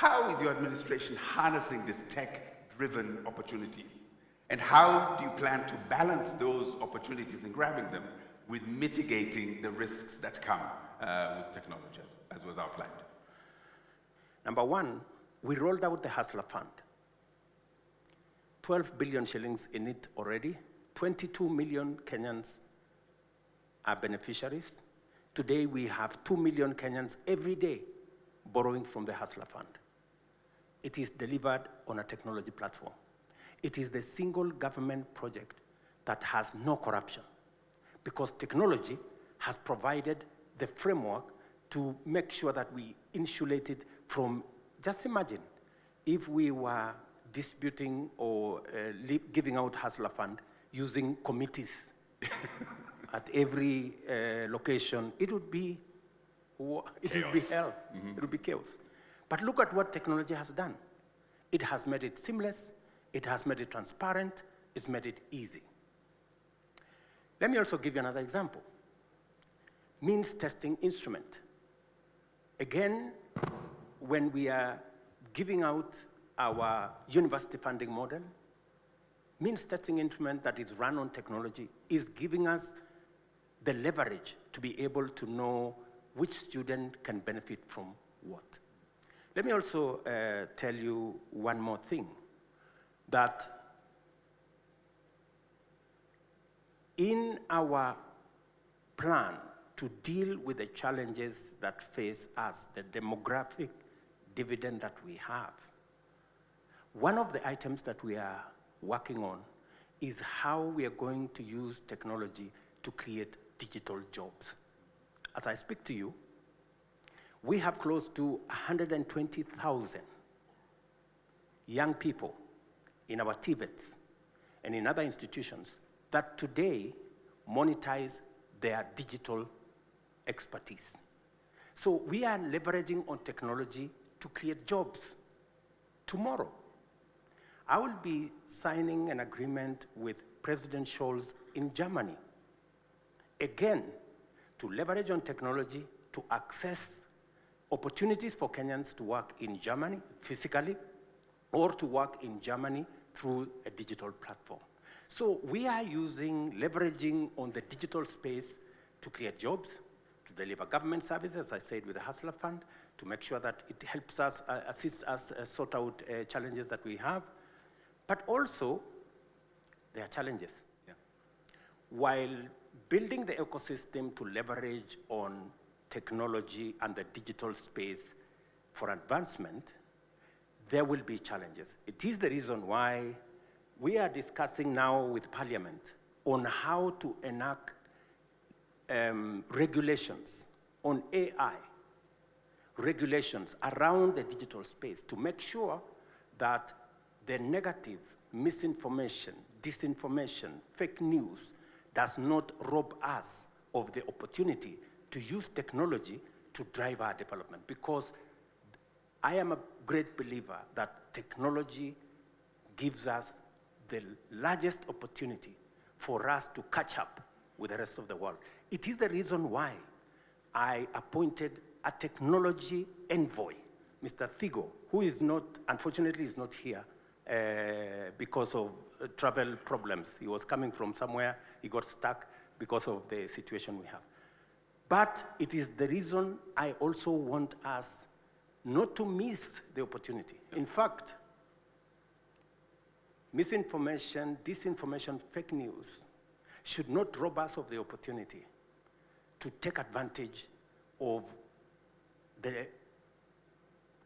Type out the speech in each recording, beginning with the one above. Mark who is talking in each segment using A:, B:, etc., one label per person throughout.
A: how is your administration harnessing these tech-driven opportunities? And how do you plan to balance those opportunities and grabbing them with mitigating the risks that come with technology, as was outlined?
B: Number one, we rolled out the Hustler Fund. 12 billion shillings in it already. 22 million Kenyans are beneficiaries. Today we have 2 million Kenyans every day borrowing from the Hustler Fund. It is delivered on a technology platform. It is the single government project that has no corruption, because technology has provided the framework to make sure that we insulate it from, just imagine, if we were distributing or giving out Hustler Fund using committees at every location, it would be hell. Mm-hmm. It would be chaos. But look at what technology has done. It has made it seamless, it has made it transparent, it's made it easy. Let me also give you another example. Means testing instrument. Again, when we are giving out our university funding model, means testing instrument that is run on technology is giving us the leverage to be able to know which student can benefit from what. Let me also tell you one more thing, that in our plan to deal with the challenges that face us, the demographic dividend that we have, one of the items that we are working on is how we are going to use technology to create digital jobs. As I speak to you, we have close to 120,000 young people in our TVETs and in other institutions that today monetize their digital expertise. So we are leveraging on technology to create jobs tomorrow. I will be signing an agreement with President Scholz in Germany, again, to leverage on technology to access opportunities for Kenyans to work in Germany physically, or to work in Germany through a digital platform. So we are leveraging on the digital space to create jobs, to deliver government services, as I said, with the Hustler Fund, to make sure that it helps us, assists us sort out challenges that we have. But also, there are challenges. Yeah. While building the ecosystem to leverage on technology and the digital space for advancement, there will be challenges. It is the reason why we are discussing now with Parliament on how to enact regulations on AI, regulations around the digital space to make sure that the negative, misinformation, disinformation, fake news does not rob us of the opportunity to use technology to drive our development. Because I am a great believer that technology gives us the largest opportunity for us to catch up with the rest of the world. It is the reason why I appointed a technology envoy, Mr. Thigo, who is not, unfortunately, is not here because of travel problems. He was coming from somewhere, he got stuck because of the situation we have. But it is the reason I also want us not to miss the opportunity. In fact, misinformation, disinformation, fake news should not rob us of the opportunity to take advantage of the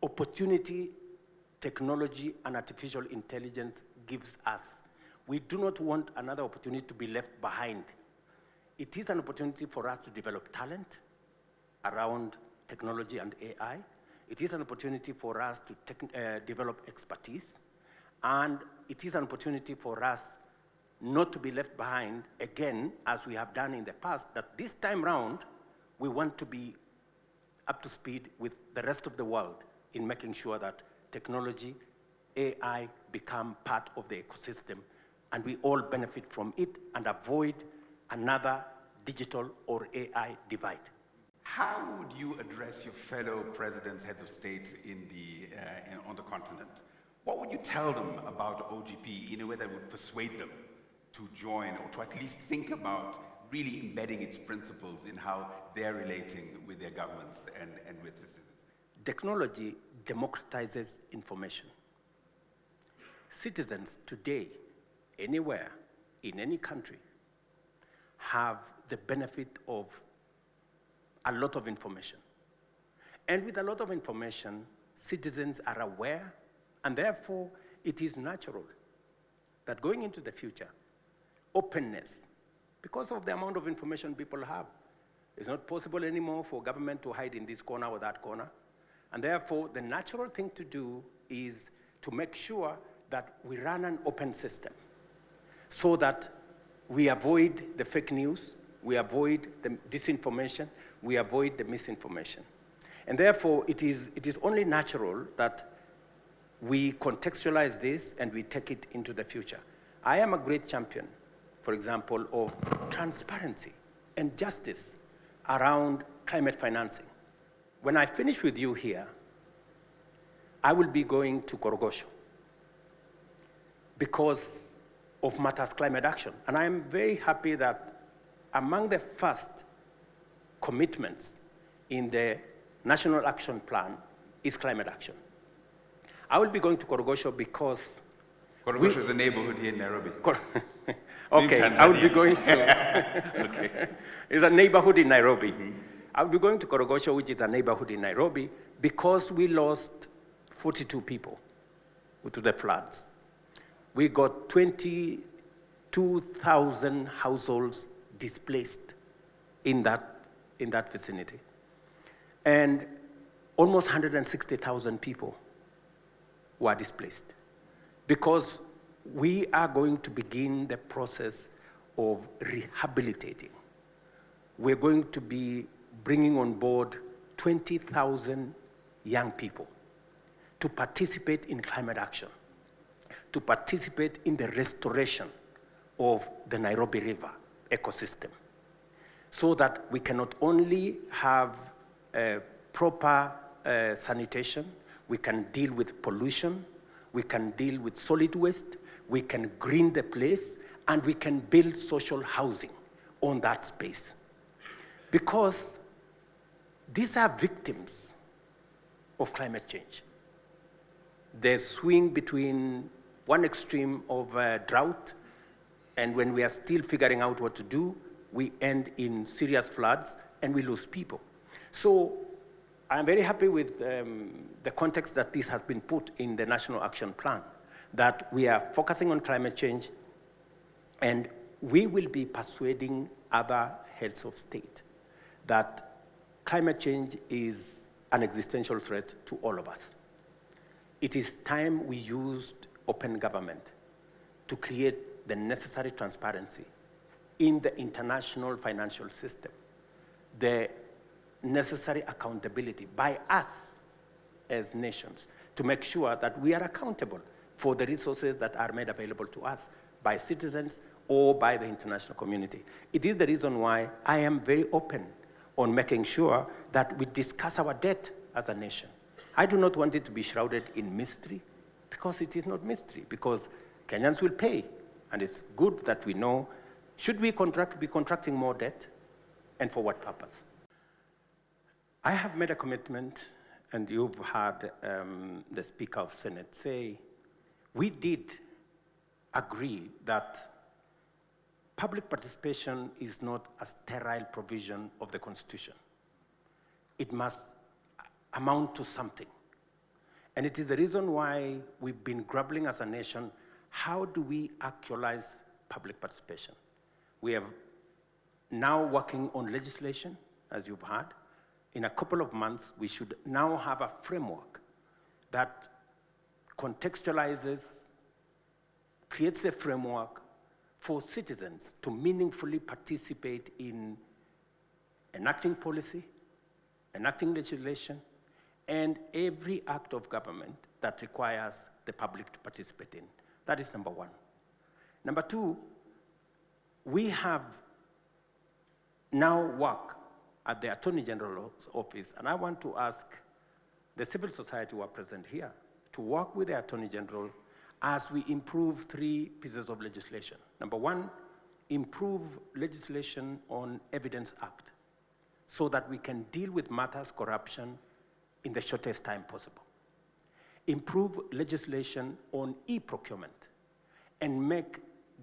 B: opportunity technology and artificial intelligence gives us. We do not want another opportunity to be left behind. It is an opportunity for us to develop talent around technology and AI. It is an opportunity for us to develop expertise. And it is an opportunity for us not to be left behind, again, as we have done in the past, that this time round, we want to be up to speed with the rest of the world in making sure that technology, AI become part of the ecosystem, and we all benefit from it and avoid another digital or AI divide.
A: How would you address your fellow presidents, heads of state in the on the continent. What would you tell them about OGP in a way that would persuade them to join or to at least think about really embedding its principles in how they're relating with their governments and with the citizens?
B: Technology democratizes information. Citizens today, anywhere, in any country, have the benefit of a lot of information. And with a lot of information, citizens are aware, and therefore it is natural that going into the future, openness, because of the amount of information people have, it's not possible anymore for government to hide in this corner or that corner. And therefore, the natural thing to do is to make sure that we run an open system so that we avoid the fake news, we avoid the disinformation, we avoid the misinformation. And therefore, it is only natural that we contextualize this and we take it into the future. I am a great champion, for example, of transparency and justice around climate financing. When I finish with you here, I will be going to Korogosho because of matters climate action. And I am very happy that among the first commitments in the National Action Plan is climate action. I will be going to Korogosho because...
A: Korogosho is a neighborhood here in Nairobi.
B: Okay, I will be going to...
A: Okay.
B: It's a neighborhood in Nairobi. Mm-hmm. I will be going to Korogosho, which is a neighborhood in Nairobi, because we lost 42 people to the floods. We got 22,000 households displaced in that vicinity. And almost 160,000 people were displaced because we are going to begin the process of rehabilitating. We're going to be bringing on board 20,000 young people to participate in climate action, to participate in the restoration of the Nairobi River ecosystem, so that we can not only have proper sanitation, we can deal with pollution, we can deal with solid waste, we can green the place, and we can build social housing on that space. Because these are victims of climate change. They swing between one extreme of drought, and when we are still figuring out what to do, we end in serious floods and we lose people. So I'm very happy with the context that this has been put in the National Action Plan, that we are focusing on climate change, and we will be persuading other heads of state that climate change is an existential threat to all of us. It is time we used open government to create the necessary transparency in the international financial system, the necessary accountability by us as nations to make sure that we are accountable for the resources that are made available to us by citizens or by the international community. It is the reason why I am very open on making sure that we discuss our debt as a nation. I do not want it to be shrouded in mystery, because it is not mystery, because Kenyans will pay, and it's good that we know, should we be contracting more debt, and for what purpose? I have made a commitment, and you've heard the Speaker of Senate say, we did agree that public participation is not a sterile provision of the Constitution. It must amount to something. And it is the reason why we've been grappling as a nation, how do we actualize public participation? We are now working on legislation, as you've heard. In a couple of months, we should now have a framework that contextualizes, creates a framework for citizens to meaningfully participate in enacting policy, enacting legislation, and every act of government that requires the public to participate in. That is number one. Number two, we have now work at the Attorney General's office, and I want to ask the civil society who are present here to work with the Attorney General as we improve 3 pieces of legislation. Number 1, improve legislation on Evidence Act so that we can deal with matters corruption in the shortest time possible. Improve legislation on e-procurement and make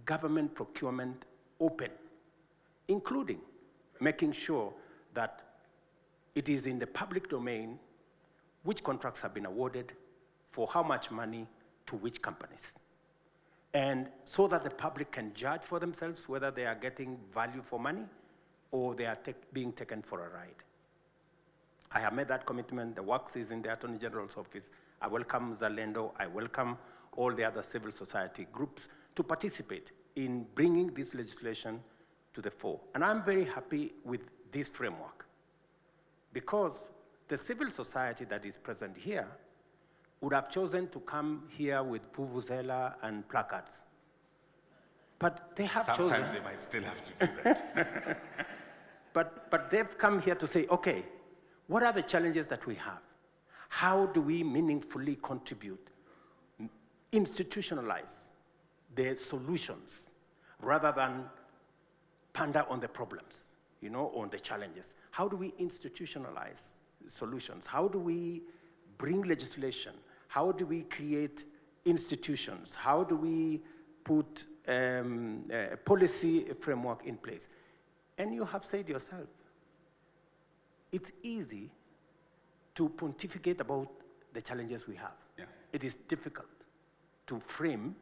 B: government procurement open, including making sure that it is in the public domain which contracts have been awarded, for how much money, to which companies. And so that the public can judge for themselves whether they are getting value for money or they are being taken for a ride. I have made that commitment. The works is in the Attorney General's office. I welcome Zalendo. I welcome all the other civil society groups to participate in bringing this legislation to the fore. And I'm very happy with this framework because the civil society that is present here would have chosen to come here with vuvuzela and placards. But they have chosen...
A: Sometimes they might still have to do that.
B: But they've come here to say, okay, what are the challenges that we have? How do we meaningfully contribute, institutionalize the solutions rather than ponder on the problems, on the challenges? How do we institutionalize solutions? How do we bring legislation? How do we create institutions? How do we put a policy framework in place? And you have said yourself, it's easy to pontificate about the challenges we have.
A: Yeah.
B: It is difficult to frame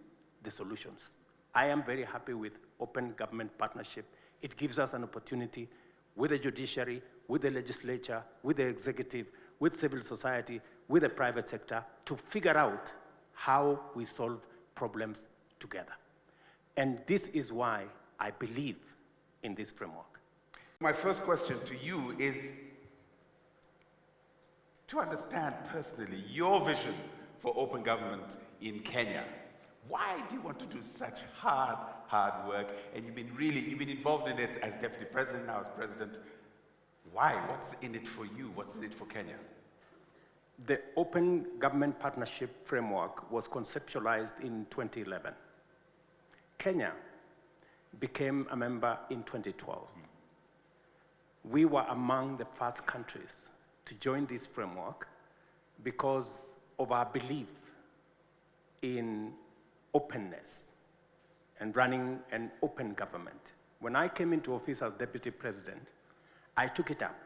B: the solutions. I am very happy with open government partnership. It gives us an opportunity with the judiciary, with the legislature, with the executive, with civil society, with the private sector, to figure out how we solve problems together. And this is why I believe in this framework.
A: My first question to you is to understand personally your vision for open government in Kenya. Why do you want to do such hard work? And you've been involved in it as deputy president, now as president. Why? What's in it for you? What's in it for Kenya?
B: The Open Government Partnership Framework was conceptualized in 2011. Kenya became a member in 2012. We were among the first countries to join this framework because of our belief in openness and running an open government. When I came into office as deputy president, I took it up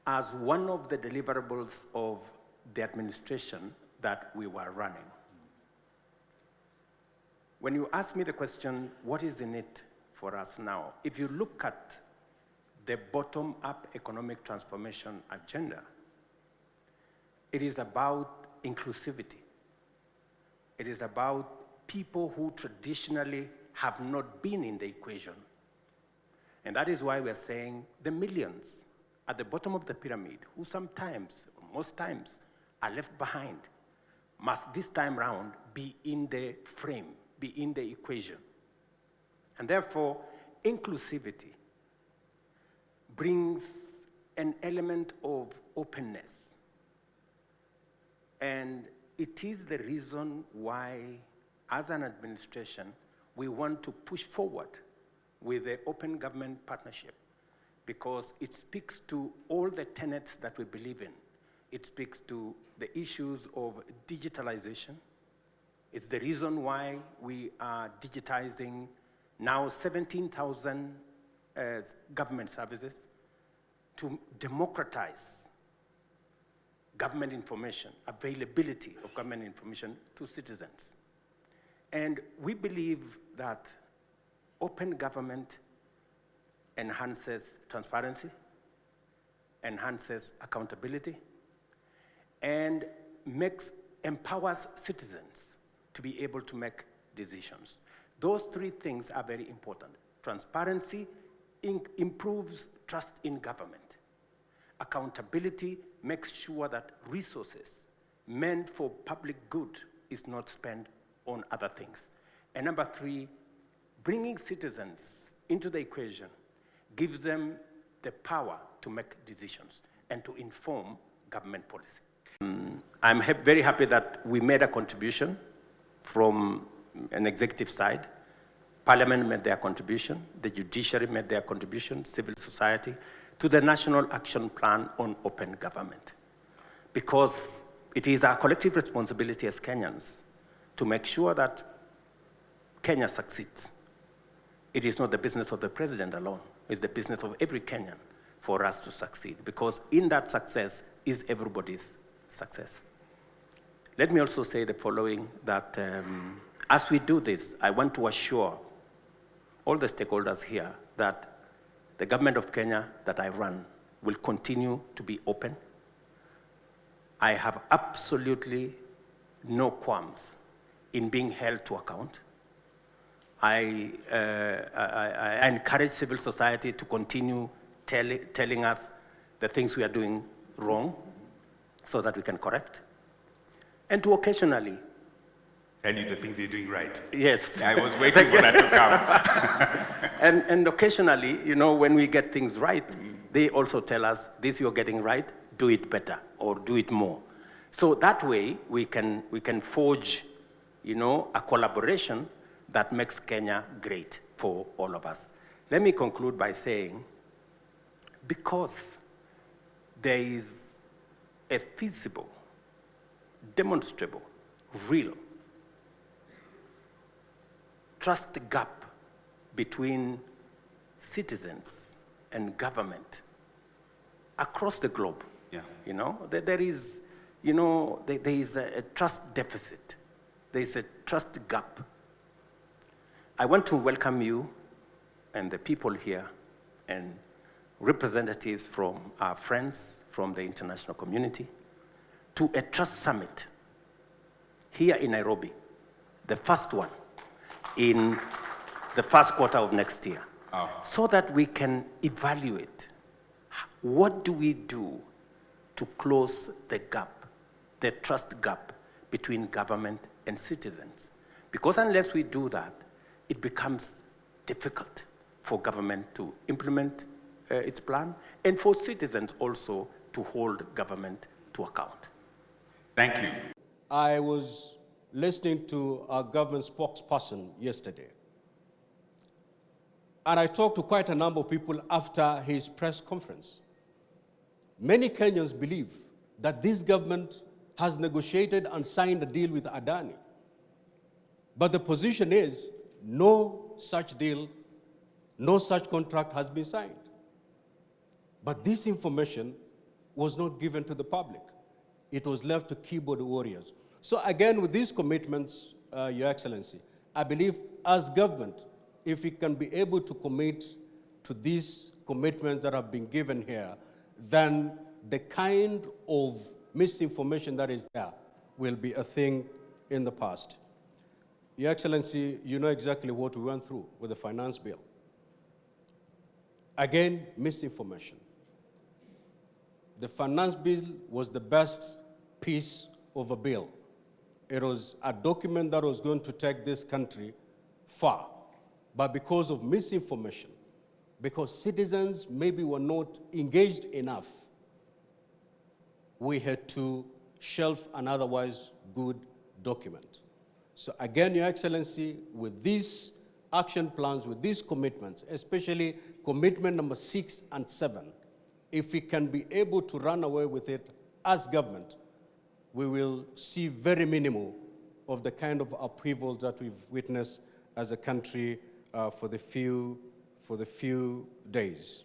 B: as one of the deliverables of the administration that we were running. When you ask me the question, what is in it for us now? If you look at the bottom-up economic transformation agenda, it is about inclusivity. It is about people who traditionally have not been in the equation. And that is why we're saying the millions at the bottom of the pyramid, who sometimes, or most times, are left behind, must this time round be in the frame, be in the equation. And therefore, inclusivity brings an element of openness. And it is the reason why, as an administration, we want to push forward with the Open Government Partnership, because it speaks to all the tenets that we believe in. It speaks to the issues of digitalization. It's the reason why we are digitizing now 17,000 government services to democratize government information, availability of government information to citizens. And we believe that open government enhances transparency, enhances accountability, and empowers citizens to be able to make decisions. Those 3 things are very important. Transparency improves trust in government. Accountability makes sure that resources meant for public good is not spent on other things. And number 3, bringing citizens into the equation gives them the power to make decisions and to inform government policy. I'm very happy that we made a contribution from an executive side. Parliament made their contribution, the judiciary made their contribution, civil society, to the National Action Plan on Open Government. Because it is our collective responsibility as Kenyans to make sure that Kenya succeeds. It is not the business of the president alone, it's the business of every Kenyan for us to succeed, because in that success is everybody's success. Let me also say the following, that as we do this, I want to assure all the stakeholders here that the government of Kenya that I run will continue to be open. I have absolutely no qualms in being held to account. I encourage civil society to continue telling us the things we are doing wrong so that we can correct. And to occasionally
A: tell you the things you're doing right.
B: Yes.
A: I was waiting for that to come.
B: and occasionally, you know, when we get things right, they also tell us, this you're getting right, do it better or do it more. So that way we can forge, you know, a collaboration that makes Kenya great for all of us. Let me conclude by saying, because there is a feasible, demonstrable, real trust gap between citizens and government across the globe.
A: Yeah.
B: You know, there is, you know, there is a trust deficit. There is a trust gap. I want to welcome you and the people here and representatives from our friends from the international community to a trust summit here in Nairobi, the first one in the first quarter of next year, so that we can evaluate what do we do to close the gap, the trust gap between government and citizens. Because unless we do that, it becomes difficult for government to implement its plan and for citizens also to hold government to account.
A: Thank you.
C: I was listening to our government spokesperson yesterday, and I talked to quite a number of people after his press conference. Many Kenyans believe that this government has negotiated and signed a deal with Adani. But the position is no such deal, no such contract has been signed. But this information was not given to the public. It was left to keyboard warriors. So again, with these commitments, Your Excellency, I believe as government, if we can be able to commit to these commitments that have been given here, then the kind of misinformation that is there will be a thing in the past. Your Excellency, you know exactly what we went through with the finance bill. Again, misinformation. The finance bill was the best piece of a bill. It was a document that was going to take this country far. But because of misinformation, because citizens maybe were not engaged enough, we had to shelf an otherwise good document. So again, Your Excellency, with these action plans, with these commitments, especially commitment number 6 and 7, if we can be able to run away with it as government, we will see very minimal of the kind of upheavals that we've witnessed as a country for the few days.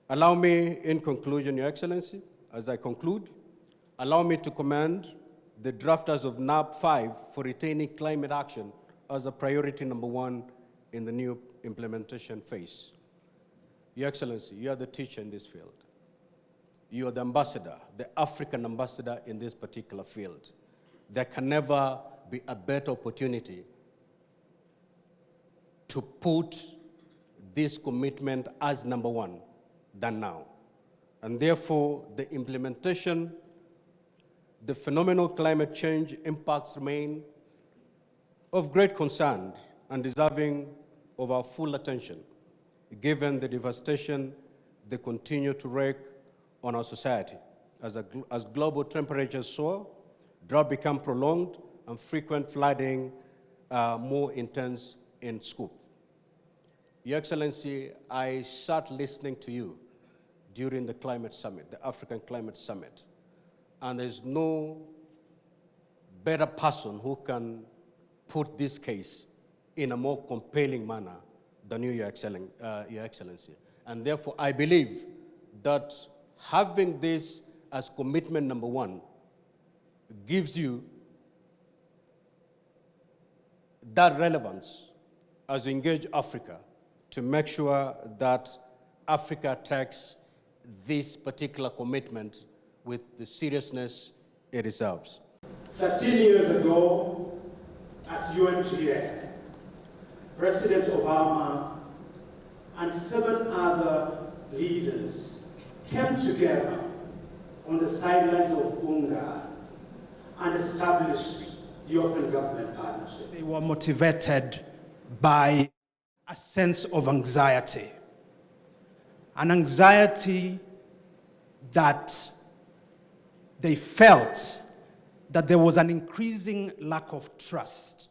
C: Allow me, in conclusion, Your Excellency, as I conclude, allow me to commend the drafters of NAP 5 for retaining climate action as a priority number 1 in the new implementation phase. Your Excellency, you are the teacher in this field. You are the ambassador, the African ambassador in this particular field. There can never be a better opportunity to put this commitment as number 1 than now. And therefore, the implementation, the phenomenal climate change impacts remain of great concern and deserving of our full attention, given the devastation they continue to wreak on our society. as global temperatures soar, drought become prolonged, and frequent flooding more intense in scope. Your Excellency, I sat listening to you during the climate summit, the African Climate Summit, and there's no better person who can put this case in a more compelling manner than you, Your Excellency. And therefore, I believe that having this as commitment number one gives you that relevance as you engage Africa to make sure that Africa takes this particular commitment with the seriousness it deserves.
D: 13 years ago, at UNGA, President Obama and 7 other leaders came together on the sidelines of UNGA and established the Open Government Partnership. They were motivated by a sense of anxiety, an anxiety that they felt that there was an increasing lack of trust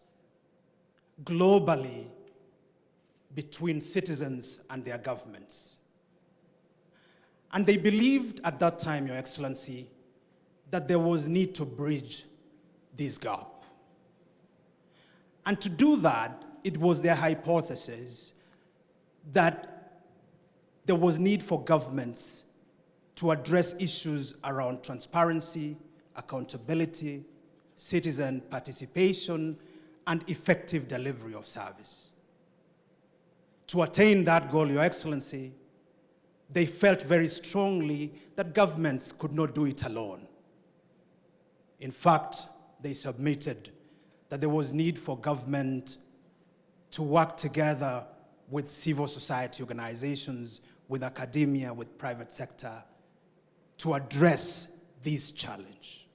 D: globally between citizens and their governments. And they believed at that time, Your Excellency, that there was need to bridge this gap. And to do that, it was their hypothesis that there was need for governments to address issues around transparency, accountability, citizen participation, and effective delivery of service. To attain that goal, Your Excellency, they felt very strongly that governments could not do it alone. In fact, they submitted that there was need for government to work together with civil society organizations, with academia, with private sector, to address this challenge.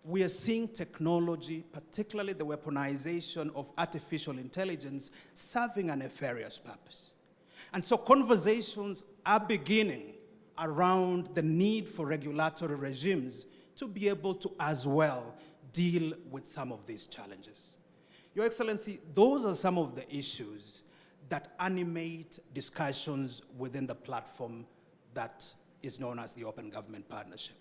D: We are seeing technology, particularly the weaponization of artificial intelligence, serving a nefarious purpose. And so conversations are beginning around the need for regulatory regimes to be able to as well deal with some of these challenges. Your Excellency, those are some of the issues that animate discussions within the platform that is known as the Open Government Partnership.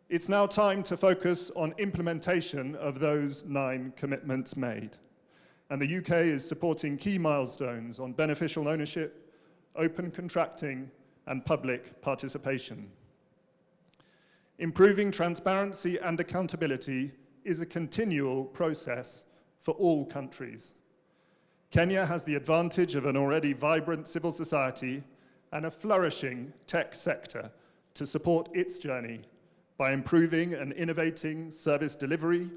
E: It's now time to focus on implementation of those 9 commitments made. And the UK is supporting key milestones on beneficial ownership, open contracting, and public participation. Improving transparency and accountability is a continual process for all countries. Kenya has the advantage of an already vibrant civil society and a flourishing tech sector to support its journey by improving and innovating service delivery,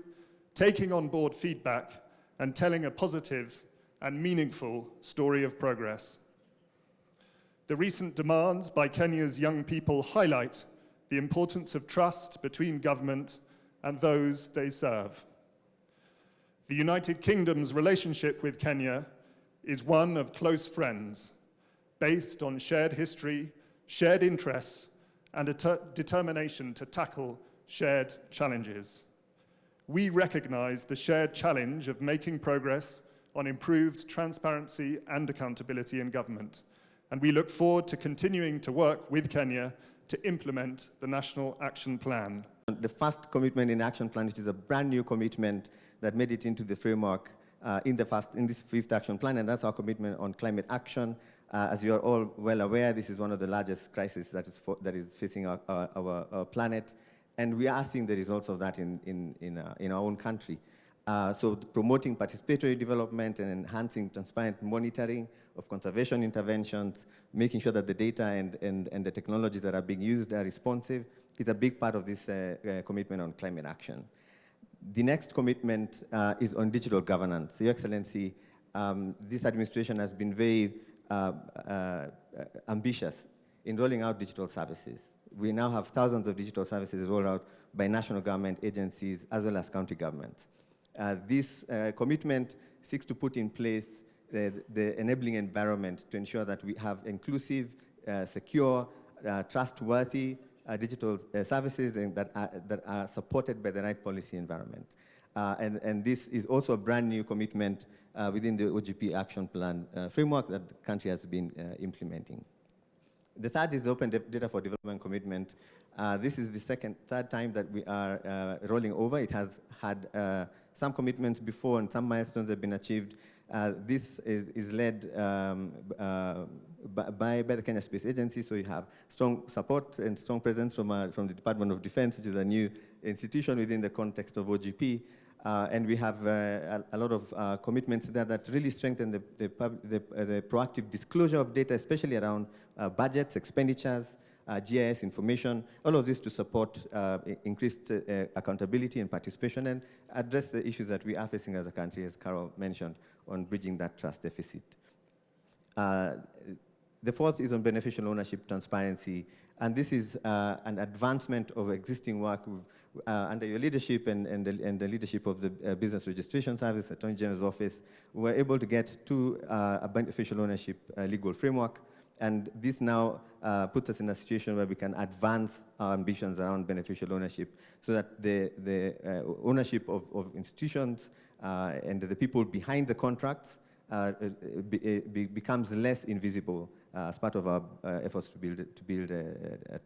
E: taking on board feedback, and telling a positive and meaningful story of progress. The recent demands by Kenya's young people highlight the importance of trust between government and those they serve. The United Kingdom's relationship with Kenya is one of close friends, based on shared history, shared interests, and a determination to tackle shared challenges. We recognize the shared challenge of making progress on improved transparency and accountability in government, and we look forward to continuing to work with Kenya to implement the National Action Plan.
F: The first commitment in Action Plan, which is a brand new commitment that made it into the framework in this 5th Action Plan, and that's our commitment on climate action. As you are all well aware, this is one of the largest crises that is facing our planet, and we are seeing the results of that in our own country. So promoting participatory development and enhancing transparent monitoring of conservation interventions, making sure that the data and the technologies that are being used are responsive, is a big part of this commitment on climate action. The next commitment is on digital governance. Your Excellency, this administration has been very ambitious in rolling out digital services. We now have thousands of digital services rolled out by national government agencies as well as county governments. This commitment seeks to put in place the enabling environment to ensure that we have inclusive, secure, trustworthy, digital services and that are supported by the right policy environment. And this is also a brand new commitment within the OGP action plan framework that the country has been implementing. The third is the Open Data for Development commitment. This is the third time that we are rolling over. It has had some commitments before and some milestones have been achieved. This is led by the Kenya Space Agency, so you have strong support and strong presence from the Department of Defense, which is a new institution within the context of OGP. And we have a lot of commitments there that really strengthen the proactive disclosure of data, especially around budgets, expenditures, GIS information, all of this to support increased accountability and participation and address the issues that we are facing as a country, as Carol mentioned, on bridging that trust deficit. The fourth is on beneficial ownership transparency, and this is an advancement of existing work under your leadership and the leadership of the Business Registration Service, Attorney General's Office. We were able to get to a beneficial ownership legal framework, and this now puts us in a situation where we can advance our ambitions around beneficial ownership so that the ownership of institutions and the people behind the contracts becomes less invisible as part of our efforts to build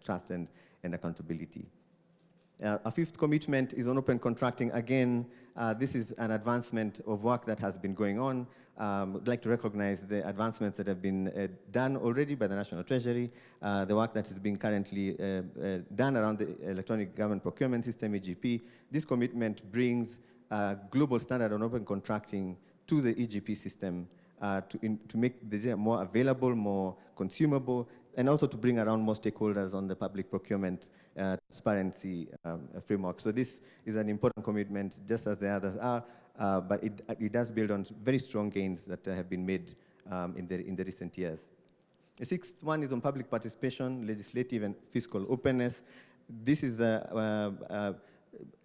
F: trust and accountability. Our fifth commitment is on open contracting. Again, this is an advancement of work that has been going on. I'd like to recognize the advancements that have been done already by the National Treasury, the work that is being currently done around the Electronic Government Procurement System, EGP. This commitment brings a global standard on open contracting to the EGP system to make the data more available, more consumable, and also to bring around more stakeholders on the public procurement transparency framework. So this is an important commitment, just as the others are, but it does build on very strong gains that have been made in the recent years. The sixth one is on public participation, legislative and fiscal openness. This is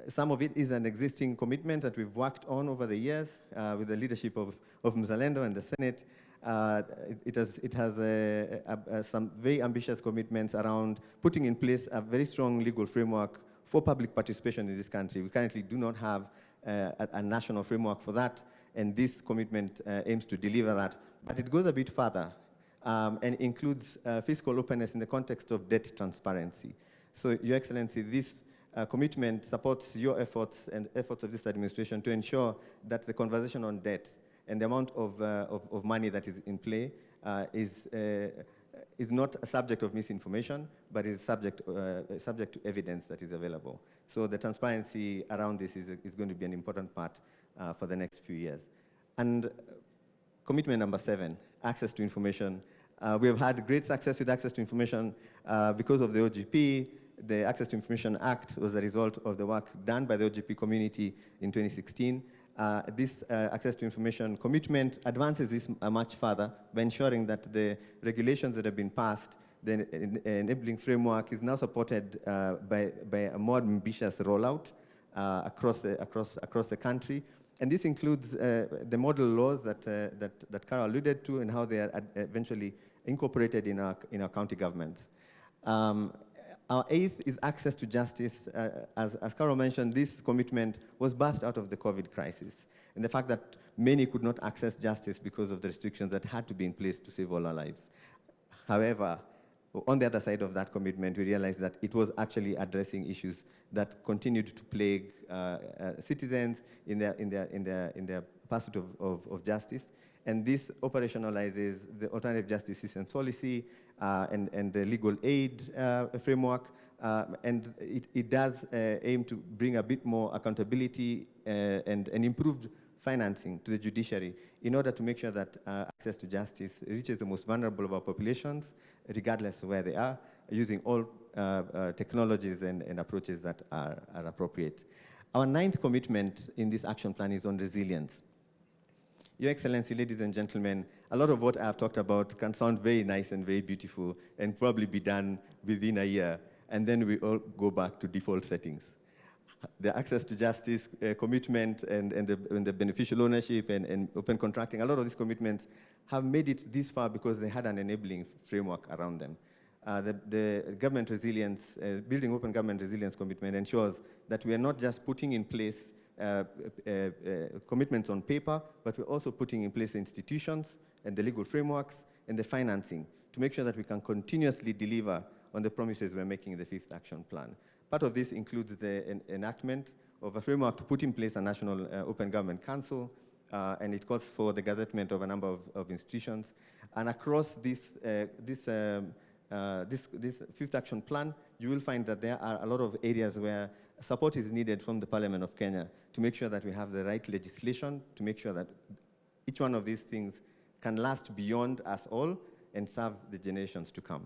F: some of it is an existing commitment that we've worked on over the years with the leadership of Mzalendo and the Senate. It has some very ambitious commitments around putting in place a very strong legal framework for public participation in this country. We currently do not have a national framework for that, and this commitment aims to deliver that. But it goes a bit further and includes fiscal openness in the context of debt transparency. So, Your Excellency, this commitment supports your efforts and efforts of this administration to ensure that the conversation on debt and the amount of money that is in play is not a subject of misinformation, but is subject to evidence that is available. So the transparency around this is going to be an important part for the next few years. And commitment number 7, access to information. We have had great success with access to information because of the OGP. The Access to Information Act was a result of the work done by the OGP community in 2016. This access to information commitment advances this much further by ensuring that the regulations that have been passed, the enabling framework, is now supported by a more ambitious rollout across the country. And this includes the model laws that Carol alluded to and how they are eventually incorporated in our county governments. Our 8th is access to justice. As Carol mentioned, this commitment was birthed out of the COVID crisis and the fact that many could not access justice because of the restrictions that had to be in place to save all our lives. However, on the other side of that commitment, we realized that it was actually addressing issues that continued to plague citizens in their pursuit of justice. And this operationalizes the alternative justice systems policy and the legal aid framework. And it does aim to bring a bit more accountability and improved financing to the judiciary in order to make sure that access to justice reaches the most vulnerable of our populations, regardless of where they are, using all technologies and approaches that are appropriate. Our 9th commitment in this action plan is on resilience. Your Excellency, ladies and gentlemen, a lot of what I have talked about can sound very nice and very beautiful and probably be done within a year, and then we all go back to default settings. The access to justice commitment and the beneficial ownership and open contracting, a lot of these commitments have made it this far because they had an enabling framework around them. the government resilience, building open government resilience commitment ensures that we are not just putting in place commitments on paper, but we're also putting in place institutions and the legal frameworks and the financing to make sure that we can continuously deliver on the promises we're making in the 5th Action Plan. Part of this includes the enactment of a framework to put in place a national open government council, and it calls for the gazettement of a number of institutions. And across this 5th Action Plan, you will find that there are a lot of areas where support is needed from the Parliament of Kenya to make sure that we have the right legislation, to make sure that each one of these things can last beyond us all and serve the generations to come.